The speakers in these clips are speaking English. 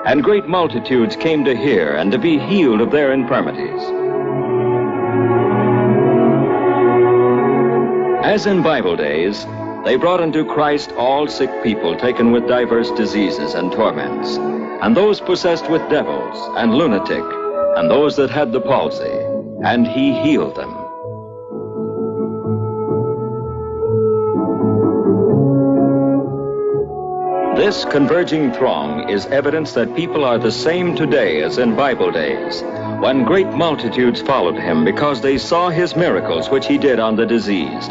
and great multitudes came to hear and to be healed of their infirmities. As in Bible days, they brought unto Christ all sick people taken with diverse diseases and torments, and those possessed with devils and lunatic, and those that had the palsy, and he healed them. This converging throng is evidence that people are the same today as in Bible days, when great multitudes followed him because they saw his miracles which he did on the diseased.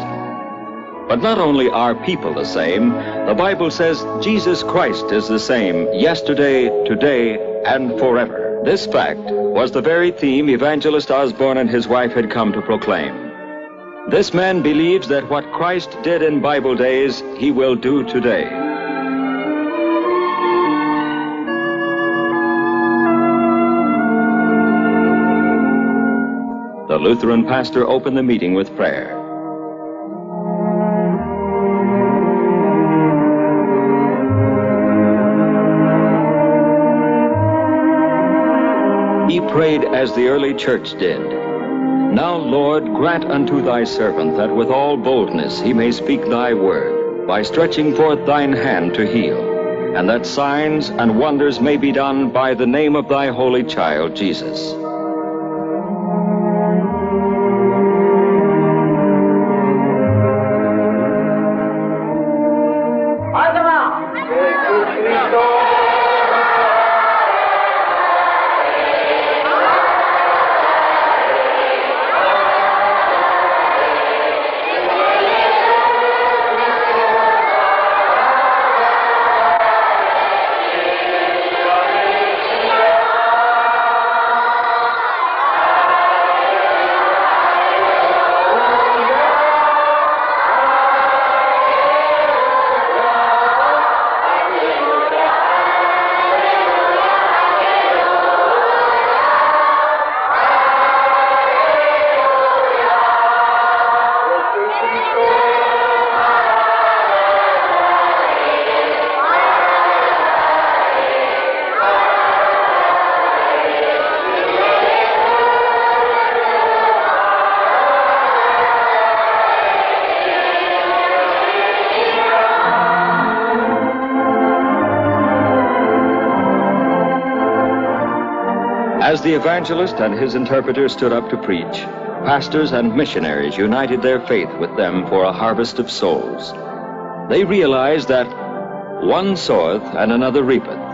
But not only are people the same, the Bible says Jesus Christ is the same yesterday, today, and forever. This fact was the very theme Evangelist Osborne and his wife had come to proclaim. This man believes that what Christ did in Bible days, he will do today. The Lutheran pastor opened the meeting with prayer. He prayed as the early church did. Now, Lord, grant unto thy servant that with all boldness he may speak thy word, by stretching forth thine hand to heal, and that signs and wonders may be done by the name of thy holy child, Jesus. As the evangelist and his interpreter stood up to preach, pastors and missionaries united their faith with them for a harvest of souls. They realized that one soweth and another reapeth.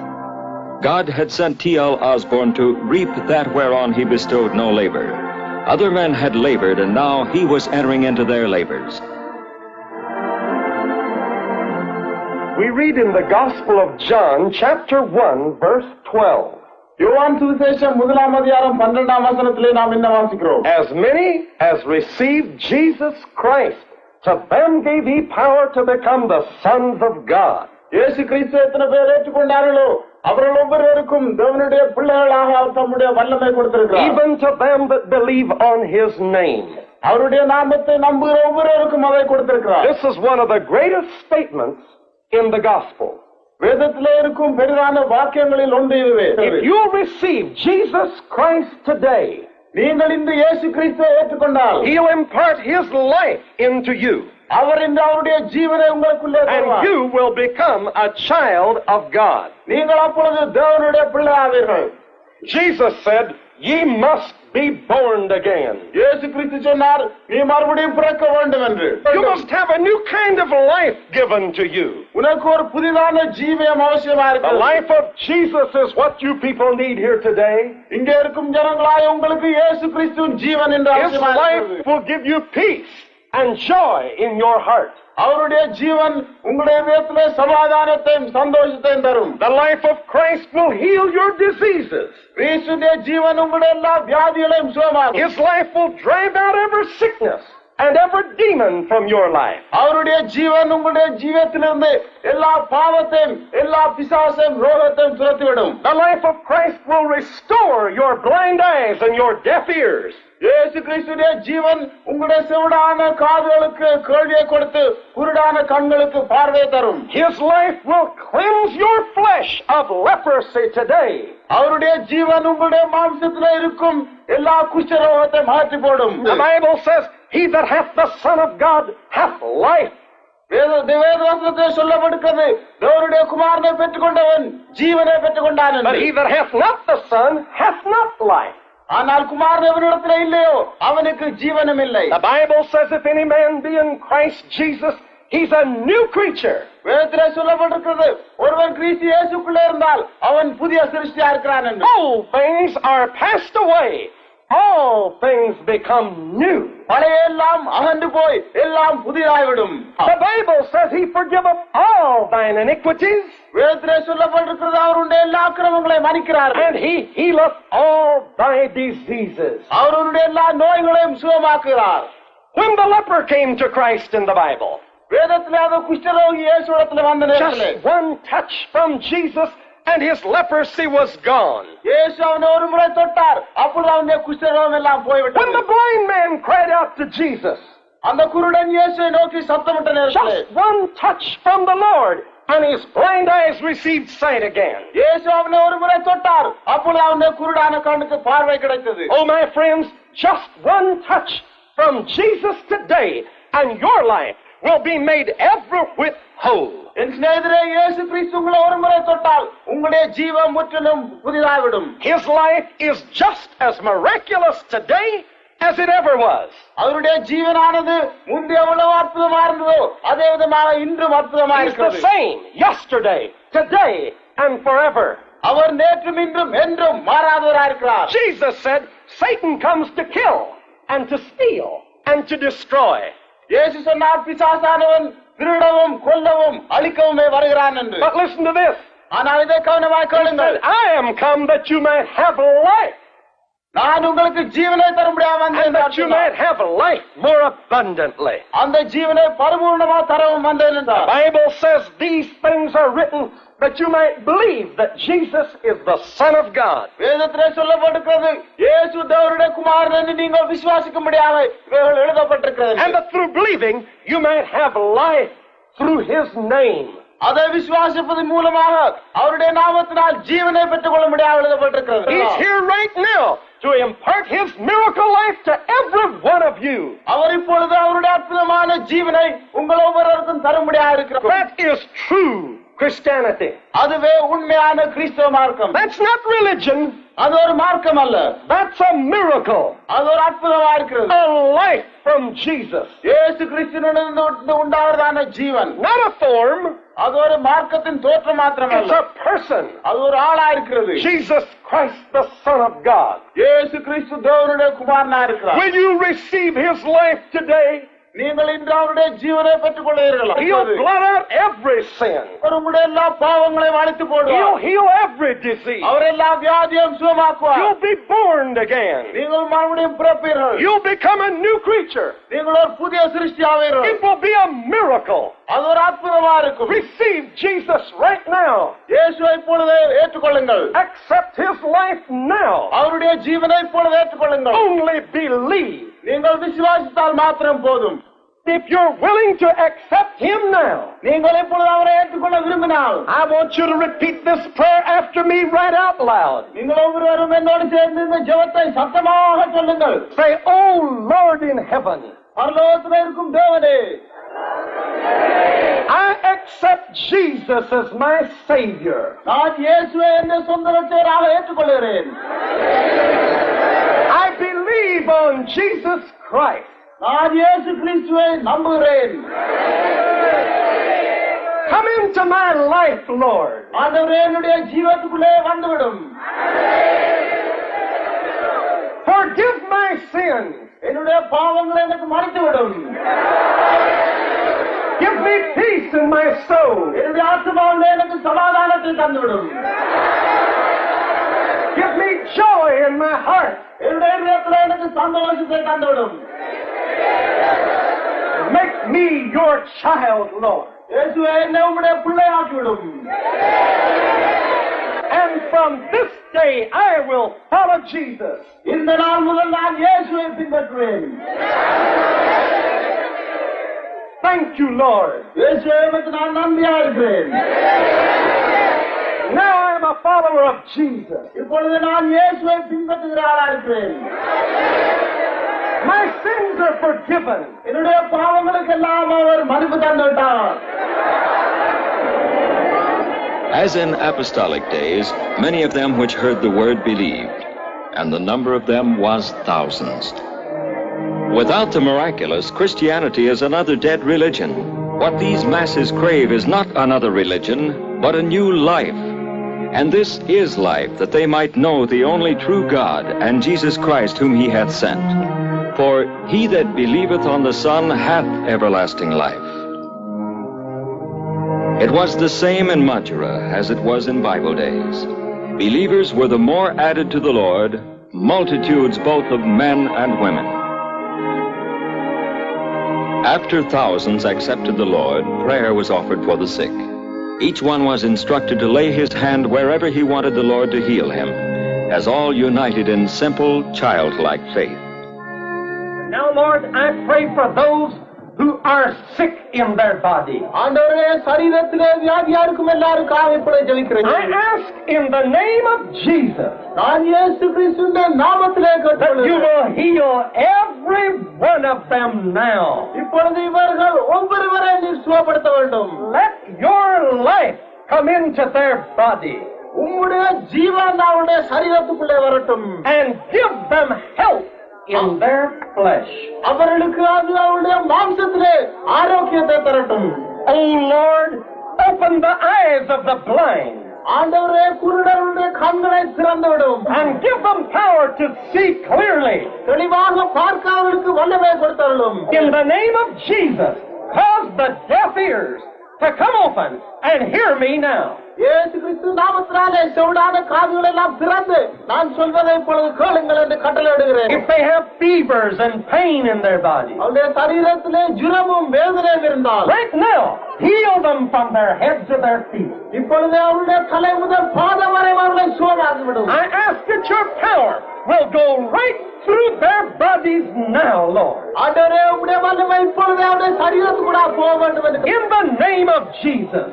God had sent T.L. Osborne to reap that whereon he bestowed no labor. Other men had labored, and now he was entering into their labors. We read in the Gospel of John, chapter 1, verse 12. யோவான் சுவிசேஷம் 1ஆம் அதிகாரம் 12ஆம் வசனத்திலே நாம் என்ன வாசிக்கிறோம்? As many as received Jesus Christ, to them gave he power to become the sons of God. இயேசு கிறிஸ்துவை எத்தனை பேர் ஏற்றுக்கொண்டார்களோ அவர்கள் ஒவ்வொருவருக்கும் தேவனுடைய பிள்ளைகளாக அவர் தம்முடைய வல்லமை கொடுத்திருக்கிறார். Even to them that believe on his name. அவருடைய நாமத்தை நம்புகிற ஒவ்வொருவருக்கும் அதை கொடுத்திருக்கிறார். This is one of the greatest statements in the gospel. வேதத்திலே இருக்கும் பெரிதான வாக்கியங்களில் ஒன்று இதுவே. If you receive Jesus Christ today, நீங்கள் இன்று இயேசு கிறிஸ்துவை ஏற்றுக்கொண்டால் he'll impart his life into you. அவர் இன்று அவருடைய ஜீவனை உங்களுக்குள்ளே தருவார். And you will become a child of God. நீங்கள் அப்பொழுது தேவனுடைய பிள்ளையாவீர்கள். Jesus said, ye must be born again. இயேசு கிறிஸ்து சொன்னார், நீ மறுபடியும் பிறக்க வேண்டும் என்று. You must have a new kind of life given to you. உனக்கு ஒரு புதிதான ஜீவியம் அவசியமா The இருக்கு. life of Jesus is what you people need here today. இங்கே இருக்கும் ஜனங்களாய் உங்களுக்கு இயேசு கிறிஸ்துவின் ஜீவன் என்று His அவசியமா life இருக்கிறது. will give you peace and joy in your heart. அவருடைய ஜீவன் உங்களுடைய இதயத்திலே சமாதானத்தையும் சந்தோஷத்தையும் தரும். The life of Christ will heal your diseases. கிறிஸ்துவின் ஜீவன் உங்களுடைய எல்லா வியாதிகளையும் சுகமாக்கும். His life will drive out every sickness and every demon from your life. அவருடைய ஜீவன் உங்களுடைய ஜீவத்திலிருந்து எல்லா பாவத்தையும் எல்லா பிசாசையும் ரோகத்தையும் துரத்திவிடும். The life of Christ will restore your blind eyes and your deaf ears. இயேசு கிறிஸ்துவின் ஜீவன் உங்களுடைய செவிடான காதுகளுக்கு கேள்வியை கொடுத்து குருடான கண்களுக்கு பார்வையை தரும். His life will cleanse your flesh of leprosy today. அவருடைய ஜீவன் உங்களுடைய மாம்சத்தில் இருக்கும் எல்லா குஷ்டரோகத்தை மாற்றி போடும். The Bible says, "He that hath the Son of God hath life." வேதவசனத்தை சொல்லப்படுகிறது, தேவனுடைய குமாரனை பெற்றுக்கொண்டவன் ஜீவனை பெற்றுக்கொண்டான் But he என்று. that hath not the Son hath not life. ஆனால் குமாரன் எவனிடத்தில் இல்லையோ அவனுக்கு ஜீவனும் இல்லை. The Bible says, "If any man be in Christ Jesus, he's a new creature." வேதத்திலே சொல்லப்பட்டிருக்கிறது, ஒருவன் கிறிஸ்து இயேசுக்குள்ளே இருந்தால் அவன் புதிய சிருஷ்டியா இருக்கிறான் என்று. All things are passed away. All things become new. பழைய எல்லாம் அகன்று போய் எல்லாம் புதிதாய்விடும். The Bible says, "He forgiveth all thine iniquities, வேதத்திலே சொல்லப்பட்டிருக்கிறது, அவருடைய எல்லா அக்கிரமங்களை மன்னிக்கிறார். and he healeth all thy diseases." அவருடைய எல்லா நோய்களையும் சுகமாக்குகிறார். When the leper came to Christ in the Bible, வேதத்திலே அந்த குஷ்டரோகி இயேசுவிடத்தில் வந்த நேரத்திலே just one touch from Jesus and his leprosy was gone. இயேசு அவனை ஒரு முறை தொட்டார், அப்பொழுது அவனுடைய குஷ்டரோகம் எல்லாம் When போய்விட்டது. the blind man cried out to Jesus, அந்த குருடன் இயேசுவை நோக்கி சத்தமிட்ட நேரத்திலே just one touch from the Lord, and his blind eyes received sight again. இயேசு அவனை ஒரு முறை தொட்டார், அப்பொழுது அவனுடைய குருடான கண்ணுக்கு பார்வை கிடைத்தது. Oh, my friends, just one touch from Jesus today, and your life will be made every whit whole. என் சிநேகிதரே, இயேசு கிறிஸ்து உங்களை ஒரு முறை தொட்டால் உங்களுடைய ஜீவன் முற்றிலும் புதிதாகிவிடும். His life is just as miraculous today as it ever was. அவருடைய ஜீவனானது முந்தைய எவ்வளவு அற்புதமா இருந்ததோ அதே விதமாக இன்றும் அற்புதமா He's the இருக்கிறது. same yesterday, today, and forever. அவர் நேற்றும் இன்றும் என்றும் மாறாதவராக இருக்கிறார். Jesus said, "Satan comes to kill and to steal and to destroy." இயேசு சொன்னார், பிசாசானவன் திருடவும் கொல்லவும் அழிக்கவுமே வருகிறான் என்று. But listen to this. ஆனால் இதை கவனமாய் He கேளுங்கள். said, "I am come that you might have life, நான் உங்களுக்கு ஜீவனை தரும்படியாக வந்தேன் and that you என்றார். might have life more abundantly." அந்த ஜீவனை பரிபூர்ணமா தரவும் வந்தேன் The என்றார். Bible says these things are written that you might believe that Jesus is the Son of God. வேதத்திலே சொல்லப்பட்டிருக்கிறது, இயேசு தேவனுடைய குமாரன் என்று நீங்கள் விசுவாசிக்கும்படியாக இவைகள் எழுதப்பட்டிருக்கிறது. And that through believing you might have life through his name. அதை விசுவாசிப்பதன் மூலமாக அவருடைய நாமத்தினால் ஜீவனை பெற்றுக் கொள்ளும்படியாக எழுதப்பட்டிருக்கிறது. He's here right now to impart his miracle life to every one of you. அவர் இப்பொழுது அவருடைய அற்புதமான ஜீவனை உங்கள் ஒவ்வொருவருக்கும் தரும்படியாக இருக்கிறார். That is true Christianity. அதுவே உண்மையான கிறிஸ்தவ மார்க்கம். That's not religion. அது ஒரு மார்க்கம் அல்ல, That's a miracle. அது ஒரு அற்புதமா இருக்கிறது. A life from Jesus. இயேசு கிறிஸ்துவிலிருந்து உண்டாவதான ஜீவன். Not a form. அது ஒரு மார்க்கத்தின் தோற்றம் It's மாத்திரமல்ல, a person. அது ஒரு ஆளா இருக்கிறது. Jesus Christ, the Son of God. இயேசு கிறிஸ்து தேவனுடைய குமாரனா இருக்கிறார். Will you receive his life today? நீங்கள் இன்று அவருடைய ஜீவனை பெற்றுக் கொள்வீர்களா? He'll blot out every sin. அவர் உங்களுடைய எல்லா பாவங்களையும் அழித்து He'll போடுவார். heal every disease. அவர் எல்லா வியாதியும் சுகமாக்குவார். You'll be born again. நீங்கள் மறுபடியும் பிறப்பீர்கள். You'll become a new creature. நீங்கள் ஒரு புதிய சிருஷ்டி ஆவீர்கள். It will be a miracle. அது ஒரு அற்புதமா இருக்கும். Receive Jesus right now. இயேசுவை இப்பொழுது ஏற்றுக்கொள்ளுங்கள். Accept his life now. அவருடைய ஜீவனை இப்பொழுது ஏற்றுக்கொள்ளுங்கள். Only believe. நீங்கள் விசுவாசித்தால் மாத்திரம் போதும். If you're willing to accept him now, நீங்கள் இப்பொழுது அவரை ஏற்றுக்கொள்ள விரும்பினால் I want you to repeat this prayer after me right out loud. நீங்கள் ஒவ்வொருவரும் என்னோடு சேர்ந்து இந்த ஜெபத்தை சத்தமாக சொல்லுங்கள். Say, "Oh Lord in heaven, பரலோகத்தில் இருக்கும் தேவனே, I accept Jesus as my Savior. நான் இயேசுவை என்ற சொந்த ரட்சகராக ஏற்றுக்கொள்கிறேன். I believe on Jesus Christ. நான் இயேசு கிறிஸ்துவை நம்புகிறேன். Come into my life, Lord. ஆண்டவரே, என்னுடைய ஜீவத்துக்குள்ளே வந்துவிடும். Forgive my sins. என்னுடைய பாவங்களை எனக்கு மன்னித்துவிடும். Give me peace in my soul. என்னுடைய ஆத்மாவிலே எனக்கு சமாதானத்தை தந்துவிடும். Give me joy in my heart. என்னுடைய இதயத்திலே எனக்கு சந்தோஷத்தை தந்துவிடும். Make me your child, Lord. And from this day I will follow Jesus. Thank you, Lord. Now I am a follower of Jesus. My sins are forgiven. As in apostolic days, many of them which heard the word believed, and the number of them was thousands. Without the miraculous, Christianity is another dead religion. What these masses crave is not another religion, but a new life. And this is life, that they might know the only true God and Jesus Christ whom he hath sent. For he that believeth on the Son hath everlasting life. It was the same in Madura as it was in Bible days. Believers were the more added to the Lord, multitudes both of men and women. After thousands accepted the Lord, prayer was offered for the sick. Each one was instructed to lay his hand wherever he wanted the Lord to heal him, as all united in simple, childlike faith. Now, Lord, I pray for those who are sick in their body. I ask in the name of Jesus that you will heal every one of them now. Let your life come into their body and give them health in their flesh. Oh Lord, open the eyes of the blind and give them power to see clearly. In the name of Jesus, cause the deaf ears to come open and hear me now. If they have fevers and pain in their body, right now, heal them from their heads to their feet. I ask that your power will go right through their bodies now, Lord. In the name of Jesus.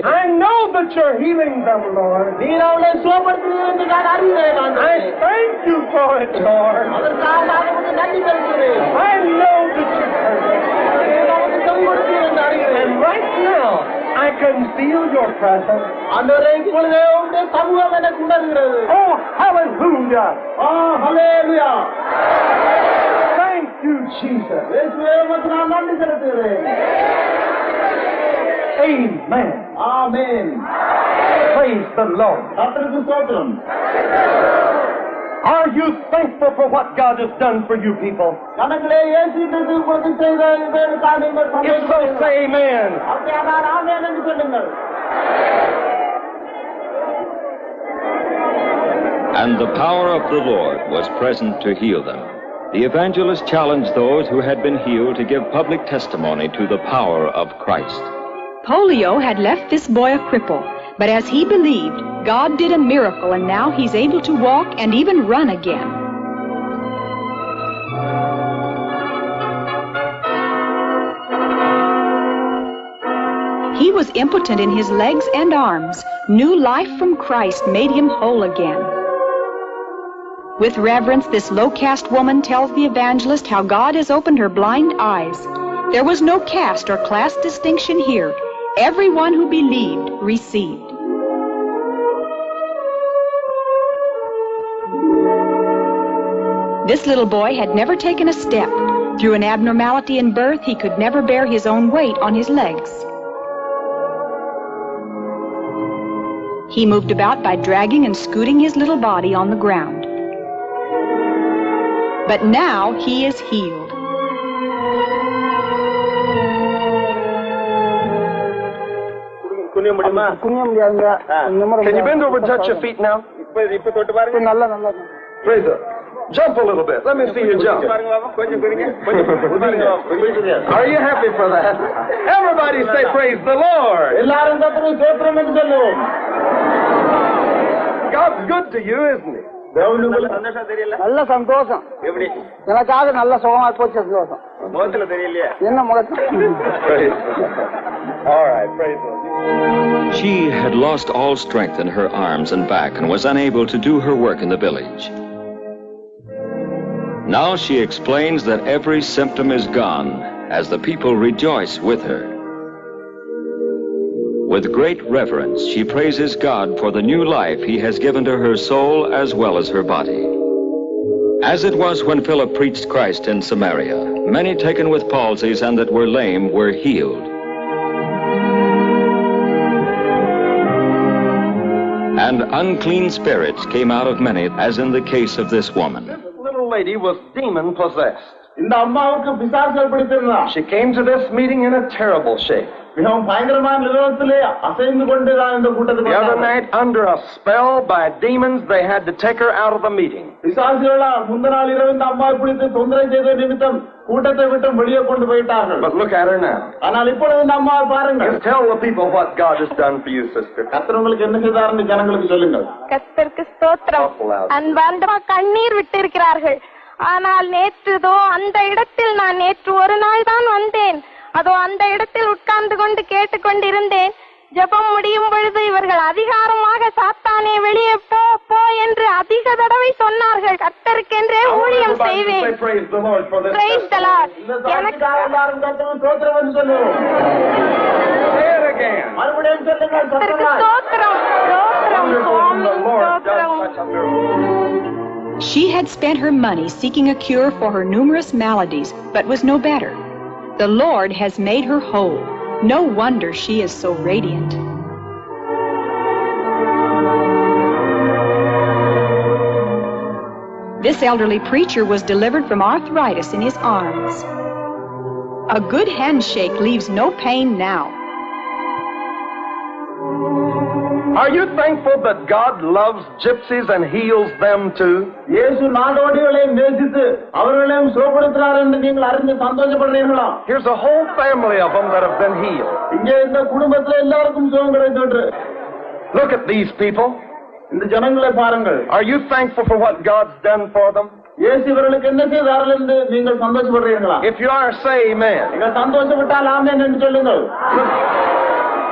I know that you're healing them, Lord. I thank you for it, Lord. I know that you've heard it. And right now, I can feel your presence. Oh, hallelujah. Oh, hallelujah. Thank you, Jesus. Amen. Amen. Praise the Lord. Are you thankful for what God has done for you people? If so, say amen. And the power of the Lord was present to heal them. The evangelist challenged those who had been healed to give public testimony to the power of Christ. Polio had left this boy a cripple, but as he believed, God did a miracle, and now he's able to walk and even run again. He was impotent in his legs and arms. New life from Christ made him whole again. With reverence, this low-caste woman tells the evangelist how God has opened her blind eyes. There was no caste or class distinction here. Everyone who believed received. This little boy had never taken a step. Through an abnormality in birth, he could never bear his own weight on his legs. He moved about by dragging and scooting his little body on the ground. But now he is healed. Can you bend over and touch your feet now? Praise the Jump a little bit. Let me see you jump. Are you happy for that? Everybody say praise the Lord. God's good to you, isn't he? நல்ல சந்தோஷம். எனக்காக நல்ல சுகமா போச்சு சந்தோஷம். என்ன முகத்துல? All right, praise the Lord. She had lost all strength in her arms and back and was unable to do her work in the village. Now she explains that every symptom is gone as the people rejoice with her. With great reverence, she praises God for the new life he has given to her soul as well as her body. As it was when Philip preached Christ in Samaria, many taken with palsies and that were lame were healed. And unclean spirits came out of many, as in the case of this woman. This little lady was demon-possessed. இந்த அம்மாவுக்கு பிசாசுகள் பிடித்திருந்தா. She came to this meeting in a terrible shape. மிகவும் பயங்கரமான நிலவரத்திலே அசைந்து கொண்டுதான் இந்த கூட்டத்துக்கு The other வந்தாங்க. night, under a spell by demons, they had to take her out of the meeting. பிசாசுகளால் முந்த நாள் இரவு இந்த அம்மாவை பிடித்து தொந்தரவு செய்த நிமித்தம் கூட்டத்தை விட்டு வெளியே கொண்டு போயிட்டார்கள். But look at her now. ஆனால் இப்பொழுது இந்த அம்மாவை பாருங்கள். Just tell the people what God has done for you, sister. கர்த்தர் உங்களுக்கு என்ன செய்தார்னு ஜனங்களுக்கு சொல்லுங்கள். கர்த்தருக்கு ஸ்தோத்திரம். அன்பார்ந்த கண்ணீர் விட்டிருக்கிறார்கள். ஆனால் நேற்றுதோ அந்த இடத்தில் நான் நேற்று ஒரு நாள் தான் வந்தேன். அதோ அந்த இடத்தில் உட்கார்ந்து கொண்டு கேட்டுக்கொண்டிருந்தேன். ஜெபம் முடியும் பொழுது இவர்கள் அதிகாரமாக சாத்தானே வெளியே போ போ என்று அதிக தடவை சொன்னார்கள். கர்த்தருக்கென்றே ஊழியம் செய்வேன். Praise the Lord for this. Praise the Lord. எனக்கு எல்லாரும் கர்த்தருக்கு ஸ்தோத்திரம் என்று சொல்லுவோம். Say it again. மறுபடியும் சொல்லுங்கள். கர்த்தருக்கு ஸ்தோத்திரம். ஸ்தோத்திரம் சுவாமி. The Lord does ஸ்தோத்திரம். such a miracle. She had spent her money seeking a cure for her numerous maladies, but was no better. The Lord has made her whole. No wonder she is so radiant. This elderly preacher was delivered from arthritis in his arms. A good handshake leaves no pain now. Are you thankful that God loves gypsies and heals them too? இயேசு நாடோடிகளையும் நேசித்து அவர்களையும் சுகப்படுத்துகிறார் என்று நீங்கள் அறிந்து சந்தோஷப்படுறீர்களா? Here's a whole family of them that have been healed. இங்கே இந்த குடும்பத்துல எல்லாருக்கும் சுகம் கிடைத்தது. Look at these people. இந்த ஜனங்களை பாருங்கள். Are you thankful for what God's done for them? இயேசு இவர்களுக்கு என்ன செய்தார்கள் என்று நீங்கள் சந்தோஷப்படுறீர்களா? If you are, say amen. நீங்கள் சந்தோஷப்பட்டால் ஆமென் என்று சொல்லுங்கள்.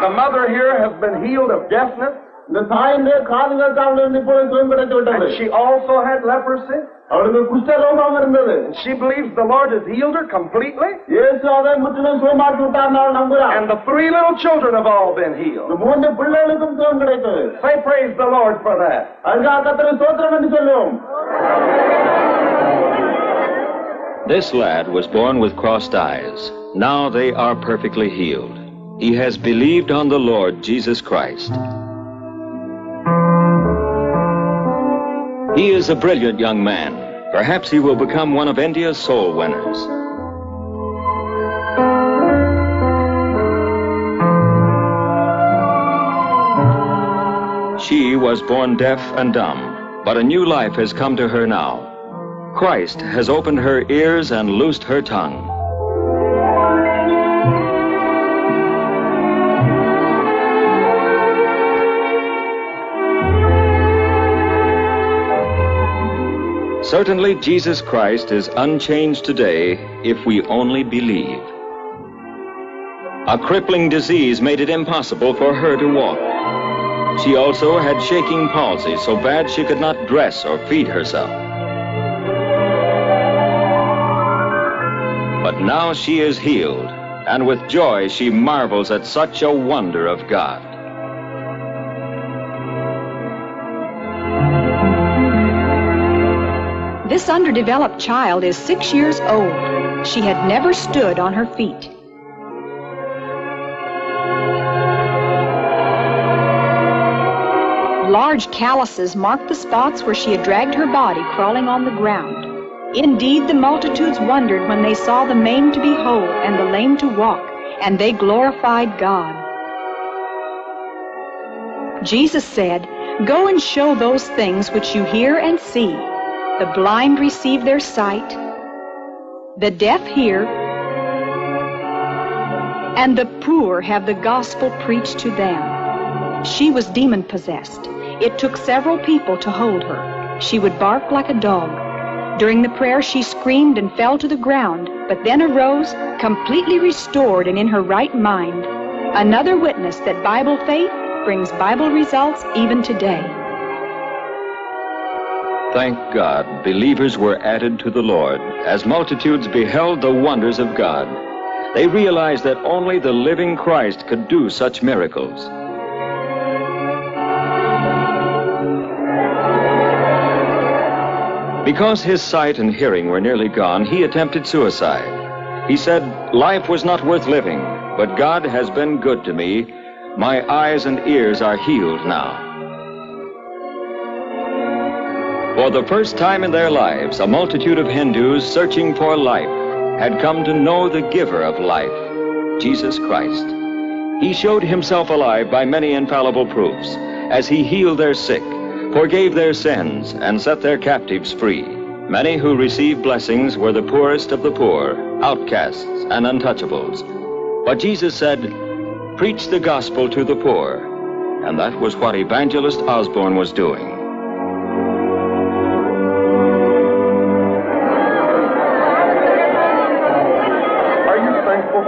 The mother here has been healed of deafness. இந்த தாயினுடைய காதுகள் தாவலில் இப்பொழுது சுகம் கிடைத்து விட்டது. And she also had leprosy. அவளுக்கு குஷ்டரோகம் இருந்தது. And she believes the Lord has healed her completely. இயேசு அதை முற்றிலும் சுகமாக்கி விட்டார் நான் நம்புகிறேன். And the 3 little children have all been healed. இந்த 3 பிள்ளைகளுக்கும் சுகம் கிடைத்தது. Say praise the Lord for that. அதுக்காக கர்த்தருக்கு ஸ்தோத்திரம் என்று சொல்லுவோம். This lad was born with crossed eyes. Now they are perfectly healed. He has believed on the Lord Jesus Christ. He is a brilliant young man. Perhaps he will become one of India's soul winners. She was born deaf and dumb, but a new life has come to her now. Christ has opened her ears and loosed her tongue. Certainly, Jesus Christ is unchanged today if we only believe. A crippling disease made it impossible for her to walk. She also had shaking palsy so bad she could not dress or feed herself. But now she is healed, and with joy she marvels at such a wonder of God. This underdeveloped child is 6 years old. She had never stood on her feet. Large calluses marked the spots where she had dragged her body crawling on the ground. Indeed, the multitudes wondered when they saw the maimed to be whole and the lame to walk, and they glorified God. Jesus said, "Go and show those things which you hear and see. The blind receive their sight, the deaf hear, and the poor have the gospel preached to them. She was demon-possessed. It took several people to hold her. She would bark like a dog. During the prayer, she screamed and fell to the ground, but then arose, completely restored and in her right mind. Another witness that Bible faith brings Bible results even today. Thank God, believers were added to the Lord as multitudes beheld the wonders of God. They realized that only the living Christ could do such miracles. Because his sight and hearing were nearly gone, he attempted suicide. He said, "Life was not worth living, but God has been good to me. My eyes and ears are healed now." For the first time in their lives, a multitude of Hindus searching for life had come to know the giver of life, Jesus Christ. He showed himself alive by many infallible proofs as he healed their sick, forgave their sins, and set their captives free. Many who received blessings were the poorest of the poor, outcasts and untouchables. But Jesus said, "Preach the gospel to the poor." And that was what Evangelist Osborne was doing.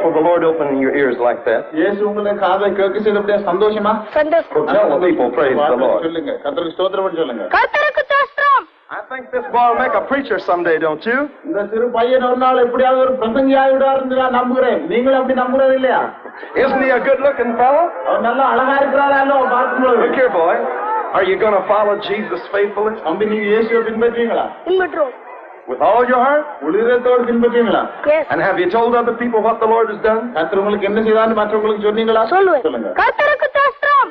For the Lord opening your ears like that. இயேசு உங்களை காதை கேட்க செய்தபடியா சந்தோஷமா? சந்தோஷம். Tell the people, praise the Lord. சொல்லுங்க. கர்த்தருக்கு ஸ்தோத்திரம் சொல்லுங்க. கர்த்தருக்கு ஸ்தோத்திரம். I think this boy will make a preacher someday, don't you? இந்த சிறு பையன் ஒரு நாள் எப்படியாவது ஒரு பிரசங்கியாகி விடுவார்னு நான் நம்புகிறேன். நீங்கள் அப்படி நம்புறது இல்லையா? Isn't he a good-looking fellow? அவர் நல்லா அழகா இருக்கிறாரோ பார்க்கும்போது. Look here, boy. Are you going to follow Jesus faithfully? தம்பி நீங்க இயேசுவை பின்பற்றுவீங்களா? பின்பற்றுவோம். With all your heart? உள்ளிரத்தோடு பின்பற்றுவீங்களா? Yes. And have you told other people what the Lord has done? கர்த்தர் உங்களுக்கு என்ன செய்தான்னு மற்றவங்களுக்கு சொன்னீங்களா? சொல்லுங்க. கர்த்தருக்கு ஸ்தோத்திரம்.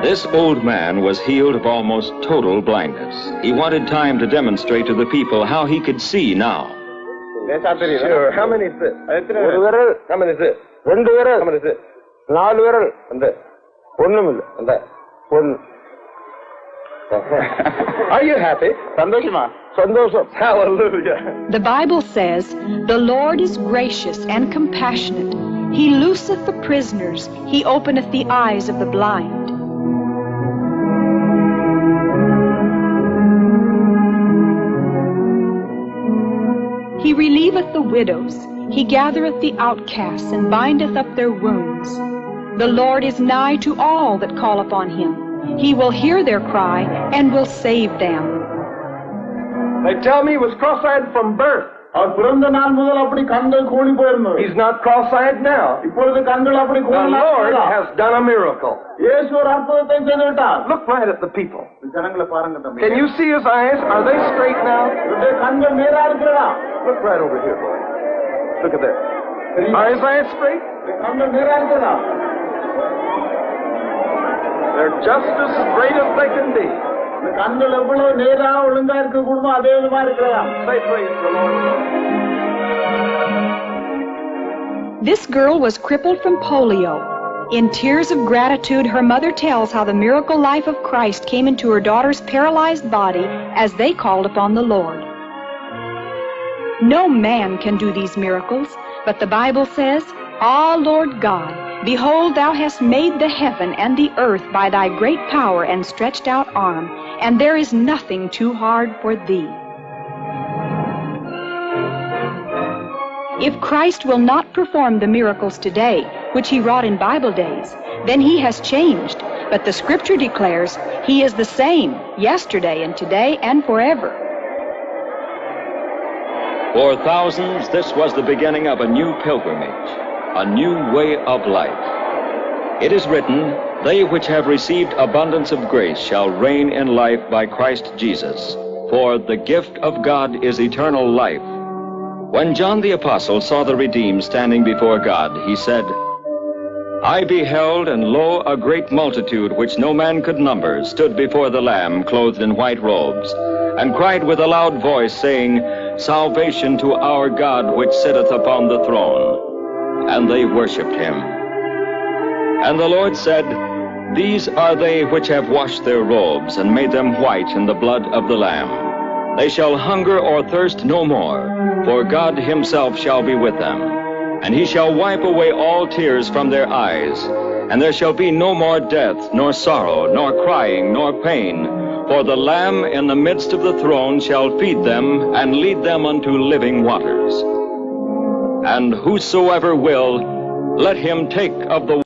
This old man was healed of almost total blindness. He wanted time to demonstrate to the people how he could see now. Sure. How many is this? ஒரு விரல், How many is this? ரெண்டு விரல், How many is this? 4 விரல், And this? ஒண்ணுமில்ல. And that? ஒண்ணு. Are you happy? சந்தோஷமா? சந்தோஷம். Hallelujah. The Bible says, "The Lord is gracious and compassionate. He looseth the prisoners. He openeth the eyes of the blind." He relieveth the widows. He gathereth the outcasts and bindeth up their wounds. The Lord is nigh to all that call upon him. He will hear their cry and will save them. They tell me he was cross-eyed from birth. அவர் பிறந்த நாள் முதல் அப்படி கண்கள் கூடி போயிருந்தது. He's not cross-eyed now. இப்பொழுது கண்கள் அப்படி The Lord has done a miracle. இயேசு ஒரு அற்புதத்தை செய்து விட்டார். Look right at the people. ஜனங்களை பாருங்க தம்பி. Can you see his eyes? Are they straight now? இவருடைய கண்கள் நேரா இருக்கிறதா? Look right over here, boy. Look at that. Are his eyes straight? கண்கள் நேரா இருக்கிறதா? They're just as straight as they can be. இந்த கண்கள் எவ்வளவு நேரா ஒழுங்கா இருக்க கூடுமோ அதே விதமா இருக்கிறதா? Say praise the Lord. This girl was crippled from polio. In tears of gratitude, her mother tells how the miracle life of Christ came into her daughter's paralyzed body as they called upon the Lord. No man can do these miracles, but the Bible says, "Ah, Lord God, behold, thou hast made the heaven and the earth by thy great power and stretched out arm, and there is nothing too hard for thee." If Christ will not perform the miracles today, which he wrought in Bible days, then he has changed. But the scripture declares he is the same yesterday and today and forever. For thousands, this was the beginning of a new pilgrimage, a new way of life. It is written, "They which have received abundance of grace shall reign in life by Christ Jesus. For the gift of God is eternal life." When John the Apostle saw the redeemed standing before God, he said, "I beheld, and lo, a great multitude which no man could number, stood before the Lamb clothed in white robes, and cried with a loud voice, saying, Salvation to our God which sitteth upon the throne." And they worshipped him. And the Lord said, These are they which have washed their robes and made them white in the blood of the Lamb. They shall hunger or thirst no more, for God himself shall be with them. And he shall wipe away all tears from their eyes, and there shall be no more death, nor sorrow, nor crying, nor pain, for the Lamb in the midst of the throne shall feed them and lead them unto living waters. And whosoever will, let him take of the